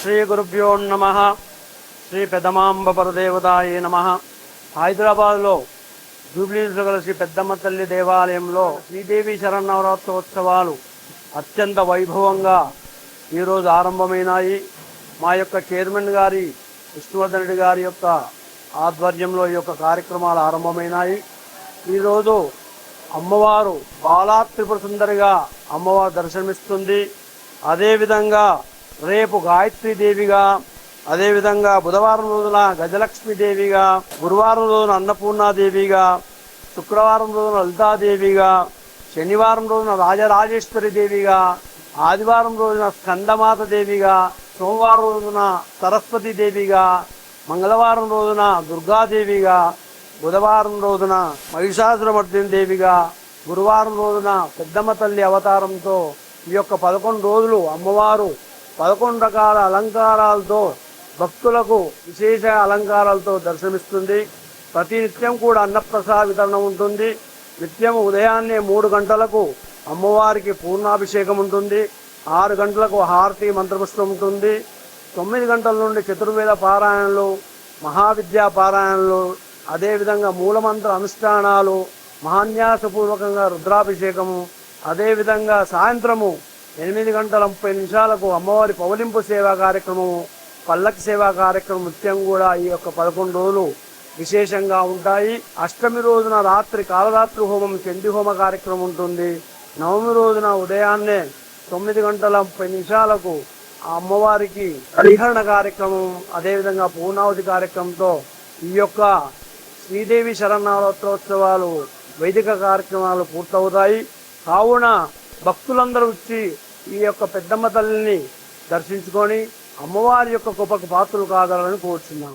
శ్రీ గురుభ్యో నమః. శ్రీ పెద్దమాంబ పరదేవతాయే నమః. హైదరాబాద్లో జూబ్లీహిల్స్లో గల శ్రీ పెద్దమ్మ తల్లి దేవాలయంలో శ్రీదేవి శరన్నవరాత్రోత్సవాలు అత్యంత వైభవంగా ఈరోజు ఆరంభమైనాయి. మా యొక్క చైర్మన్ గారి విష్ణువర్ధన్ రెడ్డి గారి యొక్క ఆధ్వర్యంలో ఈ యొక్క కార్యక్రమాలు ఆరంభమైనాయి. ఈరోజు అమ్మవారు బాలా త్రిపుర సుందరిగా అమ్మవారు దర్శనమిస్తుంది. అదేవిధంగా రేపు గాయత్రీదేవిగా, అదేవిధంగా బుధవారం రోజున గజలక్ష్మీదేవిగా, గురువారం రోజున అన్నపూర్ణాదేవిగా, శుక్రవారం రోజున లలితాదేవిగా, శనివారం రోజున రాజరాజేశ్వరి దేవిగా, ఆదివారం రోజున స్కందమాత దేవిగా, సోమవారం రోజున సరస్వతి దేవిగా, మంగళవారం రోజున దుర్గాదేవిగా, బుధవారం రోజున మహిషాసురమర్దిని దేవిగా, గురువారం రోజున పెద్దమ్మ తల్లి అవతారంతో ఈ యొక్క 11 రోజులు అమ్మవారు 11 రకాల అలంకారాలతో భక్తులకు విశేష అలంకారాలతో దర్శనమిస్తుంది. ప్రతి నిత్యం కూడా అన్నప్రసాద వితరణ ఉంటుంది. నిత్యం ఉదయాన్నే 3 గంటలకు అమ్మవారికి పూర్ణాభిషేకం ఉంటుంది. 6 గంటలకు హారతి మంత్రపుష్పం ఉంటుంది. 9 గంటల నుండి చతుర్వేద పారాయణలు, మహావిద్యా పారాయణలు, అదేవిధంగా మూలమంత్ర అనుష్ఠానాలు, మహాన్యాసపూర్వకంగా రుద్రాభిషేకము, అదేవిధంగా సాయంత్రము 8 గంటల 30 నిమిషాలకు అమ్మవారి పౌలింపు సేవా కార్యక్రమము, పల్లకి సేవా కార్యక్రమం నిత్యం కూడా ఈ యొక్క 11 రోజులు విశేషంగా ఉంటాయి. అష్టమి రోజున రాత్రి కాలరాత్రి హోమం, చండీ హోమ కార్యక్రమం ఉంటుంది. నవమి రోజున ఉదయాన్నే 9 గంటల 30 నిమిషాలకు ఆ అమ్మవారికి హరిహరణ కార్యక్రమం, అదేవిధంగా పూర్ణావతి కార్యక్రమంతో ఈ యొక్క శ్రీదేవి శరన్నవరాత్రోత్సవాలు వైదిక కార్యక్రమాలు పూర్తవుతాయి. కావున భక్తులందరూ వచ్చి ఈ యొక్క పెద్దమ్మ తల్లిని దర్శించుకొని అమ్మవారి యొక్క కృపకు పాత్రలు కాగలరని కోరుచున్నాం.